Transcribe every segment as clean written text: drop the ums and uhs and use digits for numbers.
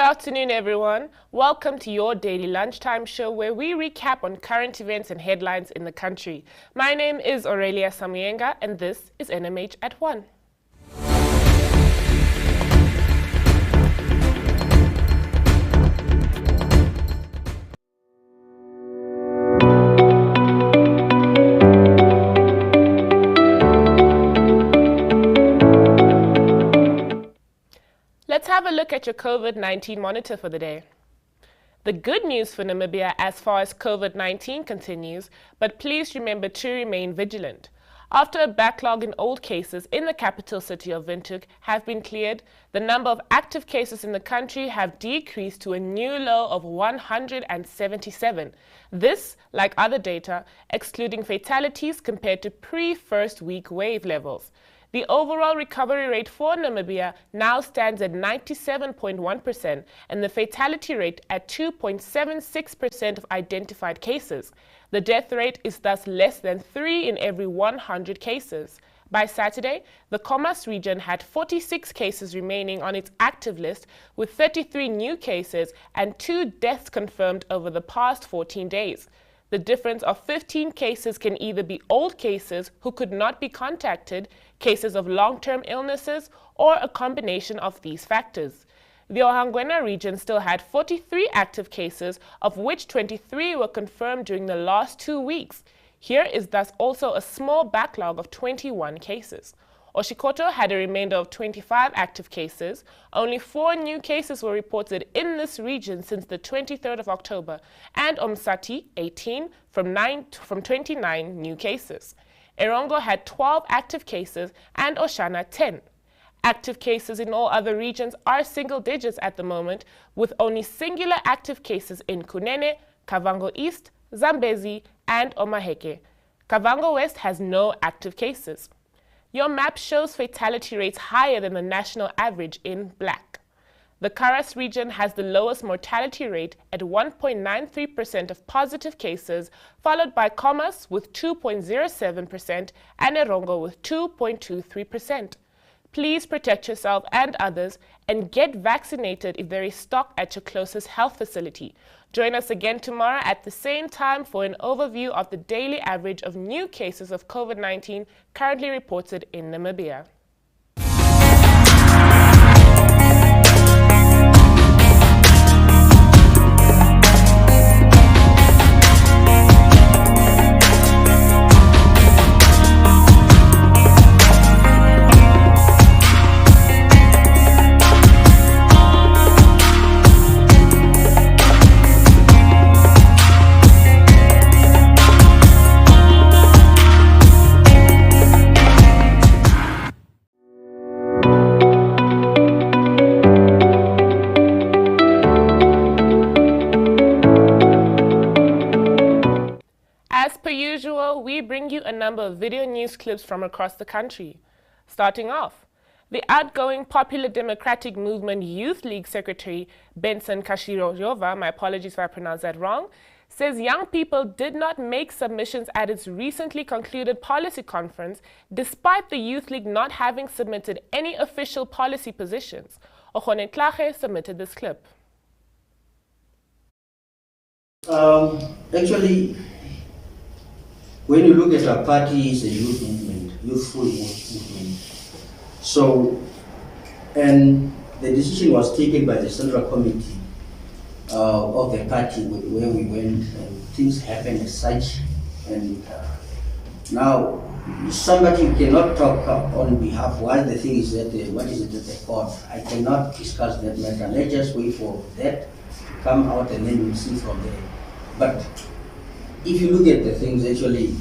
afternoon, everyone. Welcome to your daily lunchtime show where we recap on current events and headlines in the country. My name is Aurelia Samuyenga, and this is NMH at 1. Let's have a look at your COVID-19 monitor for the day. The good news for Namibia as far as COVID-19 continues, but please remember to remain vigilant. After a backlog in old cases in the capital city of Windhoek have been cleared, the number of active cases in the country have decreased to a new low of 177. This, like other data, excluding fatalities compared to pre-first week wave levels. The overall recovery rate for Namibia now stands at 97.1% and the fatality rate at 2.76% of identified cases. The death rate is thus less than 3 in every 100 cases. By Saturday, the Khomas region had 46 cases remaining on its active list, with 33 new cases and 2 deaths confirmed over the past 14 days. The difference of 15 cases can either be old cases who could not be contacted, cases of long-term illnesses, or a combination of these factors. The Ohangwena region still had 43 active cases, of which 23 were confirmed during the last 2 weeks. Here is thus also a small backlog of 21 cases. Oshikoto had a remainder of 25 active cases. Only 4 new cases were reported in this region since the 23rd of October, and Omsati 18 from 29 new cases. Erongo had 12 active cases and Oshana 10. Active cases in all other regions are single digits at the moment, with only singular active cases in Kunene, Kavango East, Zambezi, and Omaheke. Kavango West has no active cases. Your map shows fatality rates higher than the national average in black. The Karas region has the lowest mortality rate at 1.93% of positive cases, followed by Khomas with 2.07% and Erongo with 2.23%. Please protect yourself and others and get vaccinated if there is stock at your closest health facility. Join us again tomorrow at the same time for an overview of the daily average of new cases of COVID-19 currently reported in Namibia. As per usual, we bring you a number of video news clips from across the country. Starting off, the outgoing Popular Democratic Movement Youth League Secretary Benson Kashiroyova, my apologies if I pronounced that wrong, says young people did not make submissions at its recently concluded policy conference, despite the Youth League not having submitted any official policy positions. Okhone Tlache submitted this clip. Actually, when you look at our party, it's a youth movement, youthful movement. So, and the decision was taken by the Central Committee of the party where we went, and things happened as such. And now, somebody cannot talk on behalf. While the thing is that, what is it at the court? I cannot discuss that matter. Let's just wait for that to come out and then we'll see from there. But if you look at the things, actually,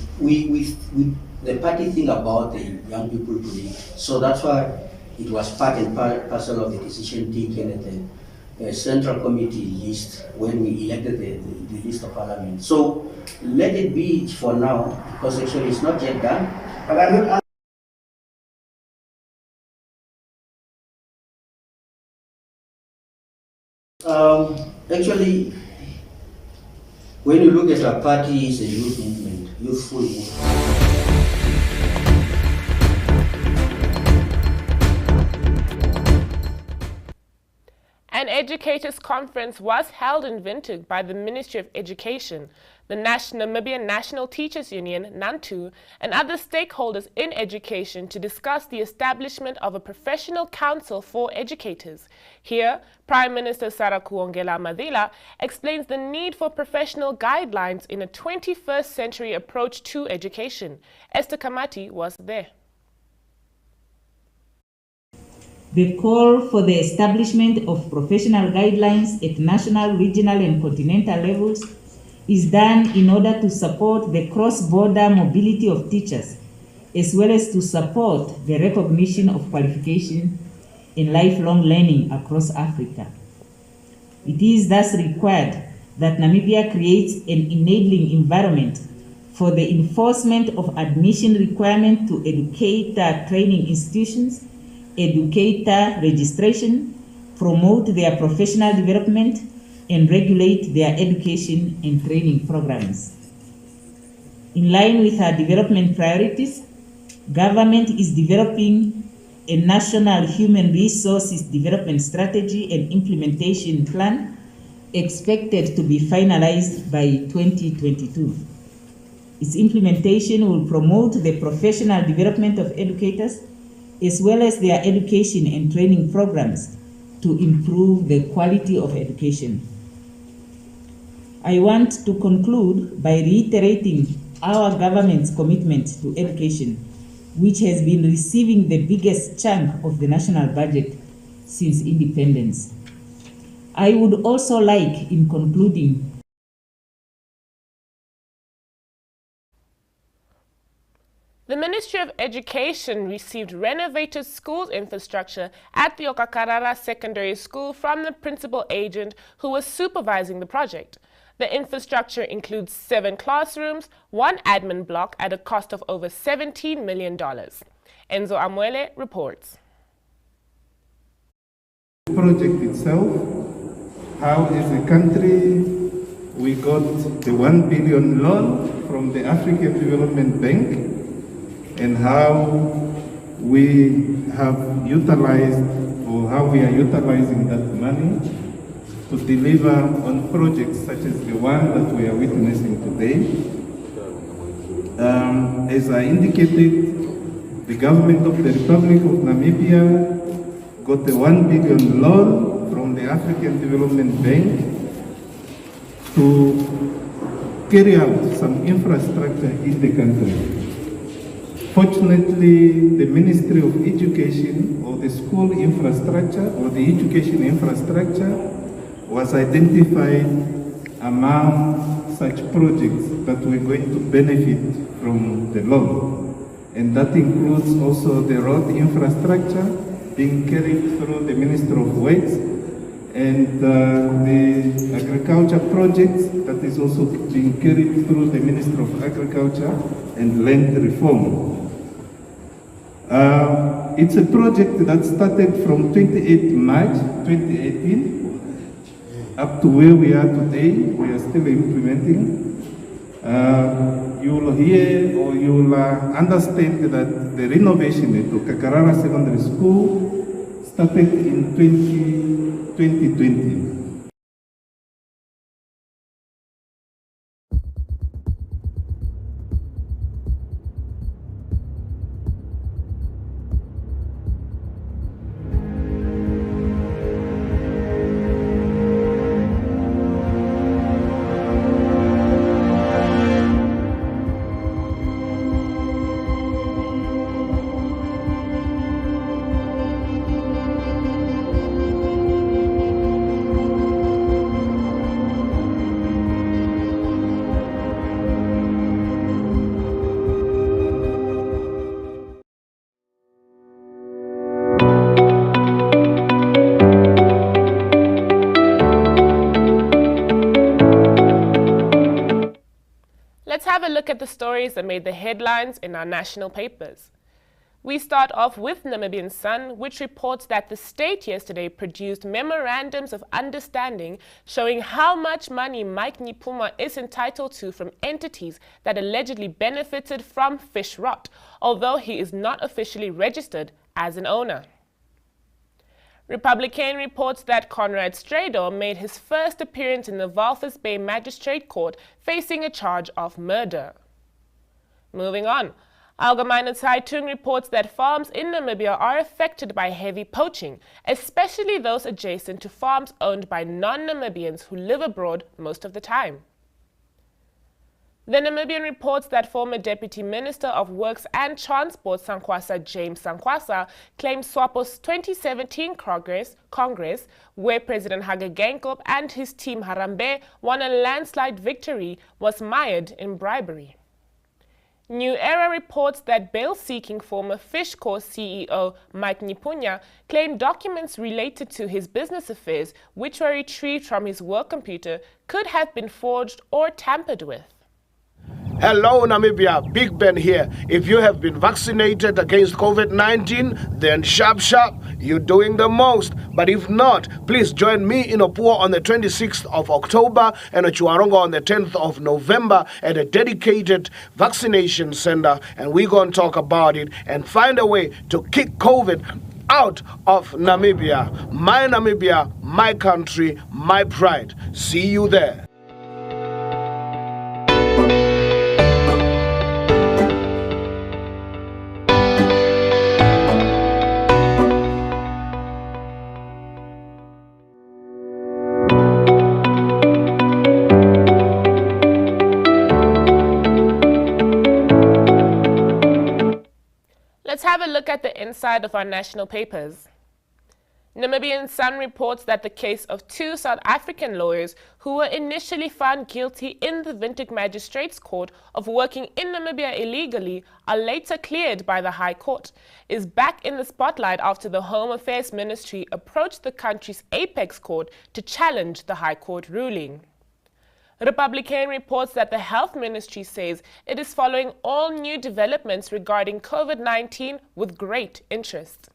the party think about the young people today. So that's why it was part and parcel of the decision taken at the Central Committee list when we elected the list of parliament. So let it be for now, because actually it's not yet done. But I will actually, when you look at our party, it's a youth movement, youthful movement. An Educators Conference was held in Windhoek by the Ministry of Education, the Namibian National Teachers Union, NANTU, and other stakeholders in education to discuss the establishment of a professional council for educators. Here, Prime Minister Sarakuongela Madila explains the need for professional guidelines in a 21st century approach to education. Esther Kamati was there. The call for the establishment of professional guidelines at national, regional, and continental levels is done in order to support the cross-border mobility of teachers, as well as to support the recognition of qualification in lifelong learning across Africa. It is thus required that Namibia creates an enabling environment for the enforcement of admission requirements to educator training institutions, educator registration, promote their professional development, and regulate their education and training programs. In line with our development priorities, government is developing a national human resources development strategy and implementation plan expected to be finalized by 2022. Its implementation will promote the professional development of educators as well as their education and training programs to improve the quality of education. I want to conclude by reiterating our government's commitment to education, which has been receiving the biggest chunk of the national budget since independence. I would also like, in concluding, the Ministry of Education received renovated schools infrastructure at the Okakarara Secondary School from the principal agent who was supervising the project. The infrastructure includes 7 classrooms, 1 admin block at a cost of over $17 million. Enzo Amuele reports. The project itself, how as a country we got the 1 billion loan from the African Development Bank, and how we have utilized or how we are utilizing that money to deliver on projects such as the one that we are witnessing today. As I indicated, the government of the Republic of Namibia got a 1 billion loan from the African Development Bank to carry out some infrastructure in the country. Fortunately, the Ministry of Education or the school infrastructure or the education infrastructure was identified among such projects that were going to benefit from the loan. And that includes also the road infrastructure being carried through the Ministry of Works and the agriculture projects that is also being carried through the Ministry of Agriculture and Land Reform. It's a project that started from 28 March 2018 up to where we are today. We are still implementing. You will hear or you will understand that the renovation at Okakarara Secondary School started in 2020. Let's have a look at the stories that made the headlines in our national papers. We start off with Namibian Sun, which reports that the state yesterday produced memorandums of understanding showing how much money Mike Nghipunya is entitled to from entities that allegedly benefited from Fishrot, although he is not officially registered as an owner. Republican reports that Conrad Strador made his first appearance in the Walvis Bay Magistrate Court facing a charge of murder. Moving on, Allgemeine Zeitung reports that farms in Namibia are affected by heavy poaching, especially those adjacent to farms owned by non-Namibians who live abroad most of the time. The Namibian reports that former Deputy Minister of Works and Transport Sankwasa James Sankwasa claims SWAPO's 2017 Congress, where President Hage Geingob and his team Harambee won a landslide victory, was mired in bribery. New Era reports that bail-seeking former Fishrot CEO Mike Nghipunya claimed documents related to his business affairs, which were retrieved from his work computer, could have been forged or tampered with. Hello Namibia, Big Ben here. If you have been vaccinated against COVID-19, then sharp, you're doing the most. But if not, please join me in Opua on the 26th of October and at Chuarongo on the 10th of November at a dedicated vaccination center, and we're going to talk about it and find a way to kick COVID out of Namibia. My country, my pride. See you there. Let's have a look at the inside of our national papers. Namibian Sun reports that the case of two South African lawyers who were initially found guilty in the Windhoek Magistrates Court of working in Namibia illegally are later cleared by the High Court, is back in the spotlight after the Home Affairs Ministry approached the country's apex court to challenge the High Court ruling. Republican reports that the Health Ministry says it is following all new developments regarding COVID-19 with great interest.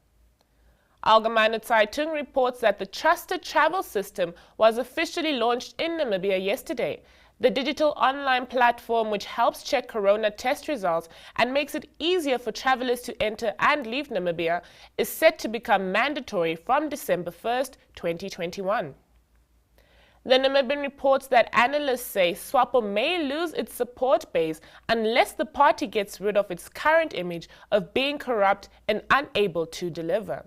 Allgemeine Zeitung reports that the Trusted Travel System was officially launched in Namibia yesterday. The digital online platform, which helps check corona test results and makes it easier for travelers to enter and leave Namibia, is set to become mandatory from December 1st, 2021. The Namibian reports that analysts say SWAPO may lose its support base unless the party gets rid of its current image of being corrupt and unable to deliver.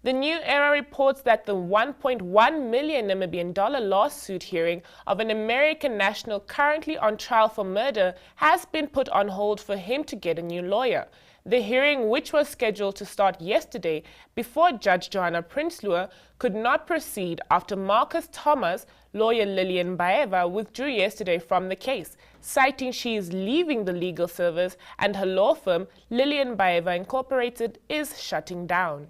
The New Era reports that the $1.1 million Namibian lawsuit hearing of an American national currently on trial for murder has been put on hold for him to get a new lawyer. The hearing, which was scheduled to start yesterday before Judge Johanna Prinsloo, could not proceed after Marcus Thomas, lawyer Lillian Baeva, withdrew yesterday from the case, citing she is leaving the legal service and her law firm, Lillian Baeva Incorporated, is shutting down.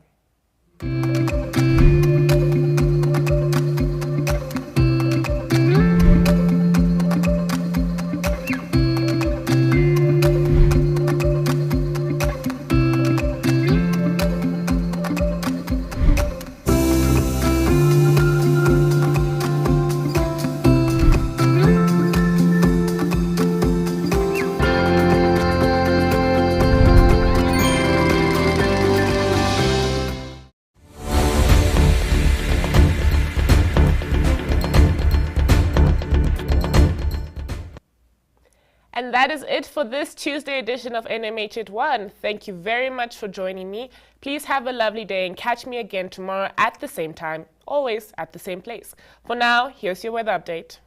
And that is it for this Tuesday edition of NMH at 1. Thank you very much for joining me. Please have a lovely day and catch me again tomorrow at the same time, always at the same place. For now, here's your weather update.